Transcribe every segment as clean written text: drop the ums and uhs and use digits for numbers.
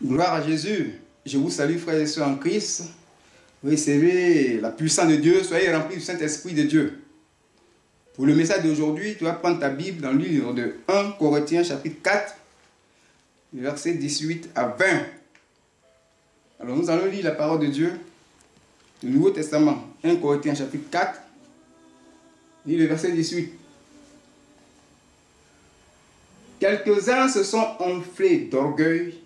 Gloire à Jésus. Je vous salue, frères et sœurs en Christ. Recevez la puissance de Dieu. Soyez remplis du Saint-Esprit de Dieu. Pour le message d'aujourd'hui, tu vas prendre ta Bible dans le livre de 1 Corinthiens, chapitre 4, versets 18 à 20. Alors nous allons lire la parole de Dieu du Nouveau Testament. 1 Corinthiens, chapitre 4, lis le verset 18. Quelques-uns se sont enflés d'orgueil,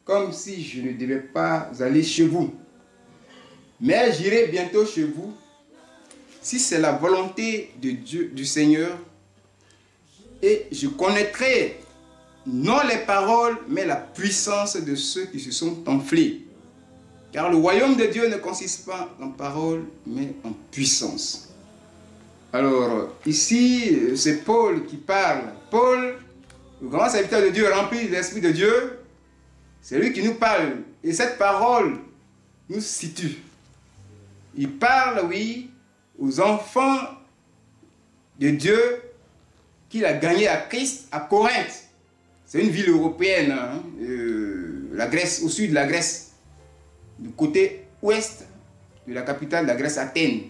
comme si je ne devais pas aller chez vous. Mais j'irai bientôt chez vous, si c'est la volonté de Dieu, du Seigneur, et je connaîtrai non les paroles, mais la puissance de ceux qui se sont enflés. Car le royaume de Dieu ne consiste pas en paroles, mais en puissance. Alors, ici, c'est Paul qui parle. Paul, le grand serviteur de Dieu, rempli de l'Esprit de Dieu, c'est lui qui nous parle. Et cette parole nous situe. Il parle, oui, aux enfants de Dieu qu'il a gagné à Christ à Corinthe. C'est une ville européenne, hein, la Grèce, au sud de la Grèce, du côté ouest de la capitale de la Grèce, Athènes.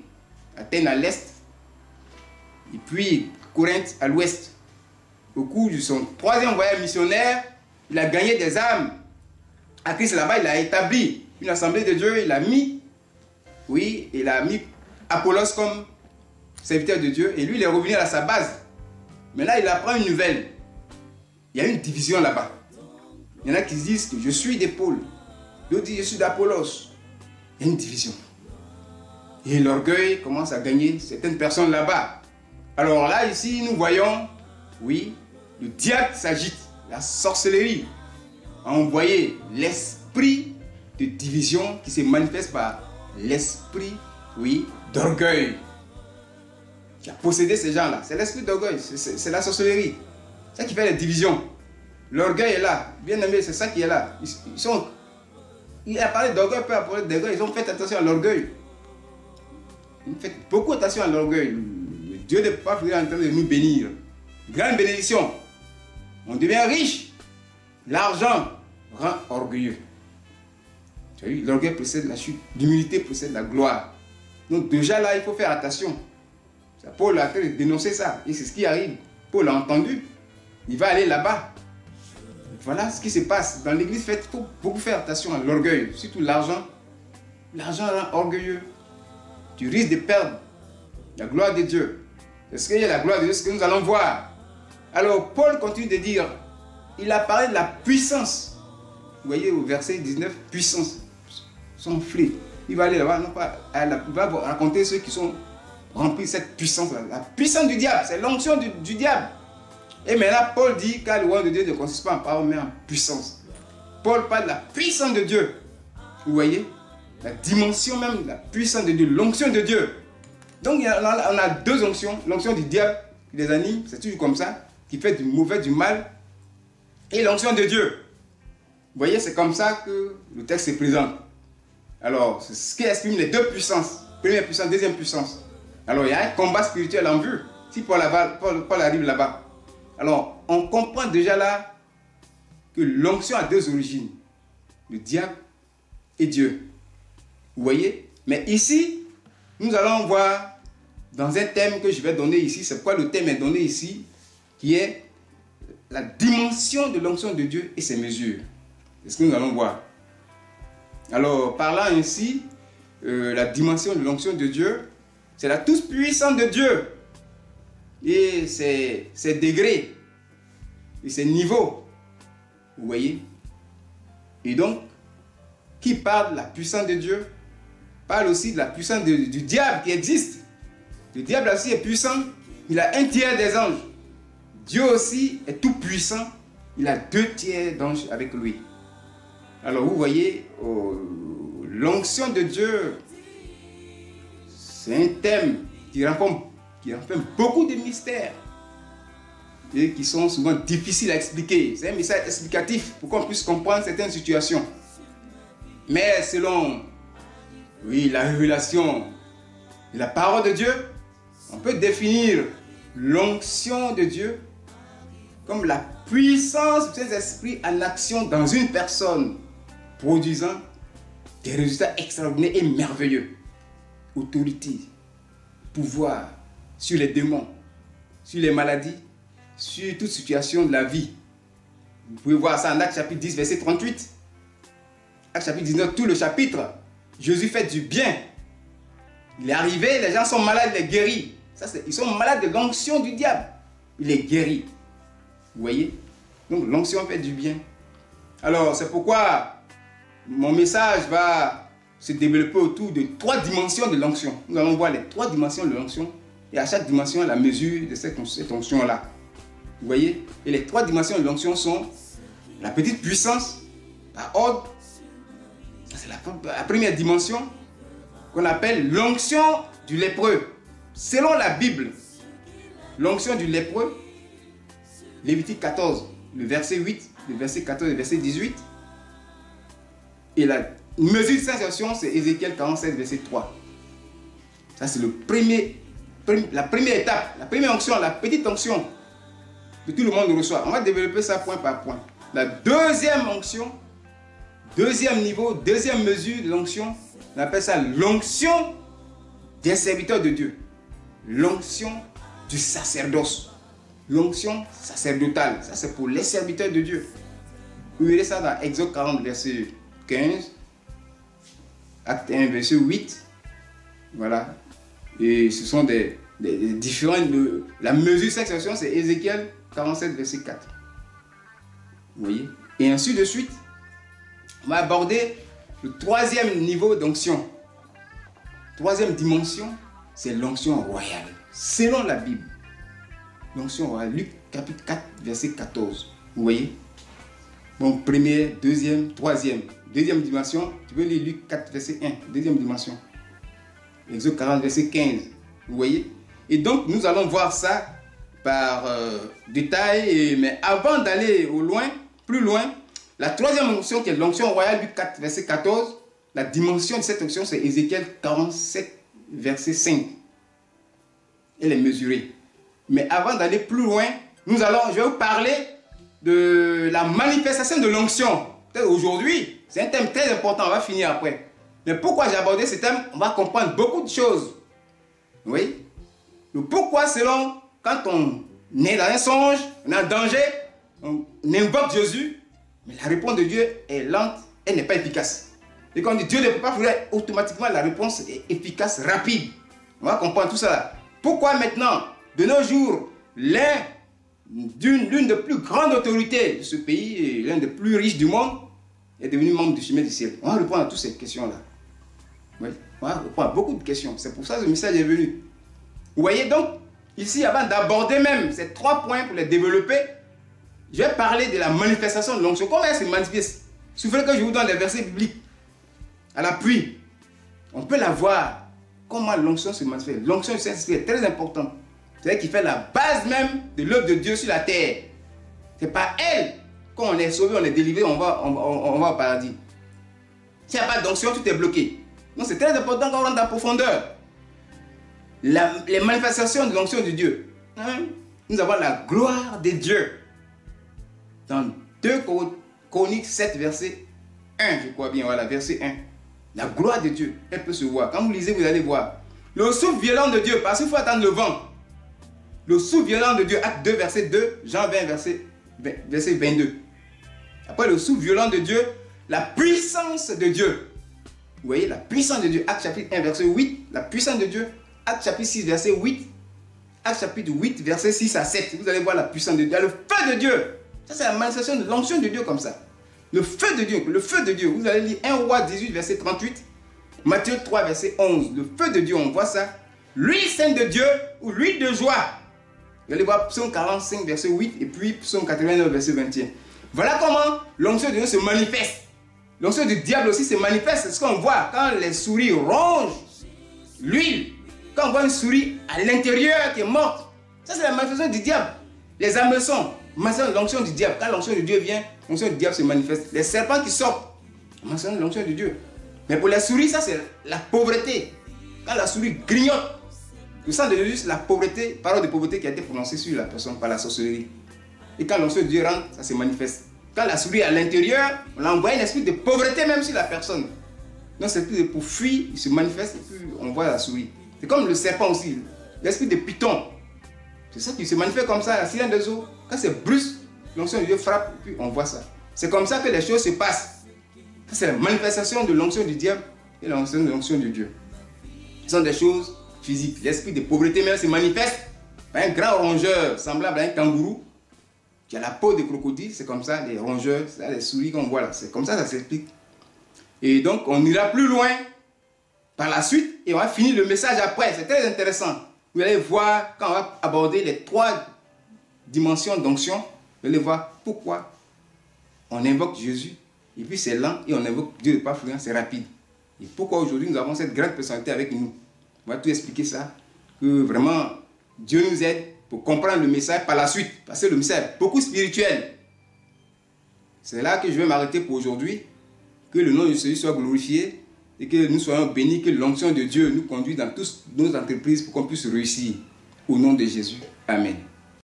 Athènes à l'est, et puis Corinthe à l'ouest. Au cours de son troisième voyage missionnaire, il a gagné des âmes. À Christ là-bas, il a établi une assemblée de Dieu, il a mis, oui, il a mis Apollos comme serviteur de Dieu, et lui, il est revenu à sa base. Mais là, il apprend une nouvelle. Il y a une division là-bas. Il y en a qui disent que je suis d'Paul, d'autres disent je suis d'Apollos. Il y a une division. Et l'orgueil commence à gagner certaines personnes là-bas. Alors là, ici, nous voyons, oui, le diable s'agite, la sorcellerie a envoyé l'esprit de division qui se manifeste par l'esprit, oui, d'orgueil qui a possédé ces gens-là. C'est l'esprit d'orgueil, c'est la sorcellerie. C'est ça qui fait les divisions. L'orgueil est là. Bien aimé, c'est ça qui est là. Il a parlé d'orgueil, peu importe d'orgueil. Ils ont fait attention à l'orgueil. Ils ont fait beaucoup attention à l'orgueil. Le Dieu de Papa est en train de nous bénir. Grande bénédiction. On devient riche. L'argent rend orgueilleux. Tu as vu, l'orgueil précède la chute. L'humilité précède la gloire. Donc déjà là, il faut faire attention. Paul a fait dénoncer ça. Et c'est ce qui arrive. Paul a entendu. Il va aller là-bas. Voilà ce qui se passe. Dans l'église, il faut beaucoup faire attention à l'orgueil. Surtout l'argent. L'argent rend orgueilleux. Tu risques de perdre la gloire de Dieu. Est-ce qu'il y a la gloire de Dieu? C'est ce que nous allons voir. Alors, Paul continue de dire, il a parlé de la puissance. Vous voyez au verset 19, puissance. S'enfler. Il va aller là-bas, non pas, il va raconter ceux qui sont remplis de cette puissance-là. La puissance du diable, c'est l'onction du diable. Et maintenant, Paul dit que le royaume de Dieu ne consiste pas en parole, mais en puissance. Paul parle de la puissance de Dieu. Vous voyez? La dimension même de la puissance de Dieu, l'onction de Dieu. Donc, on a deux onctions. L'onction du diable qui les anime, c'est toujours comme ça, qui fait du mauvais, du mal. Et l'onction de Dieu. Vous voyez, c'est comme ça que le texte se présente. Alors, c'est ce qui exprime les deux puissances. Première puissance, deuxième puissance. Alors, il y a un combat spirituel en vue. Si Paul arrive là-bas. Alors, on comprend déjà là que l'onction a deux origines. Le diable et Dieu. Vous voyez? Mais ici, nous allons voir dans un thème que je vais donner ici. C'est pourquoi le thème est donné ici, qui est la dimension de l'onction de Dieu et ses mesures. C'est ce que nous allons voir. Alors, parlant ainsi, la dimension de l'onction de Dieu, c'est la toute-puissance de Dieu. Et ses degrés, et ses niveaux. Vous voyez? Et donc, qui parle de la puissance de Dieu, parle aussi de la puissance du diable qui existe. Le diable aussi est puissant, il a un tiers des anges. Dieu aussi est tout puissant, il a deux tiers d'anges avec lui. Alors vous voyez, l'onction de Dieu, c'est un thème qui renferme beaucoup de mystères et qui sont souvent difficiles à expliquer. C'est un message explicatif pour qu'on puisse comprendre certaines situations. Mais selon, oui, la révélation de la parole de Dieu, on peut définir l'onction de Dieu comme la puissance du Saint-Esprit en action dans une personne. produisant des résultats extraordinaires et merveilleux. Autorité, pouvoir sur les démons, sur les maladies, sur toute situation de la vie. Vous pouvez voir ça en Actes chapitre 10, verset 38. Actes chapitre 19, tout le chapitre. Jésus fait du bien. Il est arrivé, les gens sont malades, il les guérit. Ils sont malades de l'onction du diable. Il les guérit. Vous voyez? Donc l'onction fait du bien. Alors c'est pourquoi mon message va se développer autour de 3 dimensions de l'onction. Nous allons voir les 3 dimensions de l'onction. Et à chaque dimension, la mesure de cette onction-là. Vous voyez? Et les 3 dimensions de l'onction sont la petite puissance, la ordre. Ça, c'est la première dimension qu'on appelle l'onction du lépreux. Selon la Bible, l'onction du lépreux, Lévitique 14, le verset 8, le verset 14 et le verset 18. Et la mesure de cette onction, c'est Ézéchiel 47, verset 3. Ça, c'est la première étape, la première onction, la petite onction que tout le monde reçoit. On va développer ça point par point. La deuxième onction, deuxième niveau, deuxième mesure de l'onction, on appelle ça l'onction des serviteurs de Dieu. L'onction du sacerdoce. L'onction sacerdotale. Ça, c'est pour les serviteurs de Dieu. Vous verrez ça dans Exode 40, verset 15. Acte 1, verset 8. Voilà. Et ce sont des différentes... La mesure de cette onction, c'est Ézéchiel 47, verset 4. Vous voyez? Et ainsi de suite, on va aborder le 3e niveau d'onction. 3e dimension, c'est l'onction royale. Selon la Bible. L'onction royale, Luc chapitre 4, verset 14. Vous voyez? Bon, première, deuxième, troisième. Deuxième dimension, tu peux lire Luc 4, verset 1. Deuxième dimension. Exode 40, verset 15. Vous voyez? Et donc, nous allons voir ça par détail. Mais avant d'aller plus loin, la 3e onction qui est l'onction royale, Luc 4, verset 14, la dimension de cette onction, c'est Ézéchiel 47, verset 5. Elle est mesurée. Mais avant d'aller plus loin, je vais vous parler de la manifestation de l'onction. Peut-être aujourd'hui, c'est un thème très important, on va finir après. Mais pourquoi j'ai abordé ce thème? On va comprendre beaucoup de choses. Oui. Le pourquoi, selon, quand on est dans un songe, on est en danger, on invoque Jésus, mais la réponse de Dieu est lente, elle n'est pas efficace. Et quand on dit Dieu ne peut pas faire, automatiquement la réponse est efficace, rapide. On va comprendre tout ça. Pourquoi maintenant, de nos jours, l'une des plus grandes autorités de ce pays et l'un des plus riches du monde est devenu membre du chemin du ciel? On va répondre à toutes ces questions-là. Oui, on va répondre à beaucoup de questions. C'est pour ça que ce message est venu. Vous voyez donc, ici, avant d'aborder même ces 3 points pour les développer, je vais parler de la manifestation de l'onction. Comment elle se manifeste? Il suffit que je vous donne des versets bibliques à l'appui. On peut la voir. Comment l'onction se manifeste? L'onction du Saint-Esprit est très importante. C'est elle qui fait la base même de l'œuvre de Dieu sur la terre. C'est par elle quand on est sauvé, on est délivré, on va au paradis. S'il n'y a pas d'onction, tout est bloqué. Donc c'est très important qu'on rentre dans la profondeur. Les manifestations de l'onction de Dieu. Nous avons la gloire de Dieu. Dans 2 Chroniques 7, verset 1, je crois bien, voilà, verset 1. La gloire de Dieu, elle peut se voir. Quand vous lisez, vous allez voir. Le souffle violent de Dieu, parce qu'il faut attendre le vent. Le souffle violent de Dieu, acte 2, verset 2, Jean 20, verset 22. Après le souffle violent de Dieu, la puissance de Dieu. Vous voyez, la puissance de Dieu, acte chapitre 1, verset 8, la puissance de Dieu, acte chapitre 6, verset 8, acte chapitre 8, verset 6 à 7. Vous allez voir la puissance de Dieu, le feu de Dieu. Ça, c'est la manifestation de l'onction de Dieu comme ça. Le feu de Dieu, vous allez lire 1 Roi 18, verset 38, Matthieu 3, verset 11. Le feu de Dieu, on voit ça. L'huile sainte de Dieu ou l'huile de joie. Vous allez voir Psaume 45, verset 8 et puis Psaume 89, verset 21. Voilà comment l'onction de Dieu se manifeste. L'onction du diable aussi se manifeste. C'est ce qu'on voit quand les souris rongent l'huile. Quand on voit une souris à l'intérieur qui est morte. Ça, c'est la manifestation du diable. Les hameçons, l'onction du diable. Quand l'onction de Dieu vient, l'onction du diable se manifeste. Les serpents qui sortent, l'onction de Dieu. Mais pour les souris, ça c'est la pauvreté. Quand la souris grignote, le sang de Jésus, c'est la pauvreté, parole de pauvreté qui a été prononcée sur la personne par la sorcellerie. Et quand l'onction de Dieu rentre, ça se manifeste. Quand la souris est à l'intérieur, on a envoyé un esprit de pauvreté même sur la personne. Donc c'est plus pour fuir, il se manifeste et puis on voit la souris. C'est comme le serpent aussi, l'esprit de python. C'est ça qui se manifeste comme ça, la sirène des eaux. Quand c'est brusque, l'onction de Dieu frappe et puis on voit ça. C'est comme ça que les choses se passent. C'est la manifestation de l'onction du diable et l'onction de Dieu. Ce sont des choses physiques. L'esprit de pauvreté même se manifeste par un grand rongeur semblable à un kangourou qui a la peau de crocodile. C'est comme ça, les rongeurs, c'est les souris qu'on voit là. C'est comme ça s'explique. Et donc, on ira plus loin par la suite et on va finir le message après. C'est très intéressant. Vous allez voir, quand on va aborder les 3 dimensions d'onction, vous allez voir pourquoi on invoque Jésus. Et puis c'est lent et on invoque Dieu de pas fluent, c'est rapide. Et pourquoi aujourd'hui nous avons cette grande personnalité avec nous. On va tout expliquer ça. Que vraiment, Dieu nous aide pour comprendre le message par la suite. Parce que le message est beaucoup spirituel. C'est là que je vais m'arrêter pour aujourd'hui. Que le nom de Jésus soit glorifié et que nous soyons bénis, que l'onction de Dieu nous conduise dans toutes nos entreprises pour qu'on puisse réussir. Au nom de Jésus. Amen.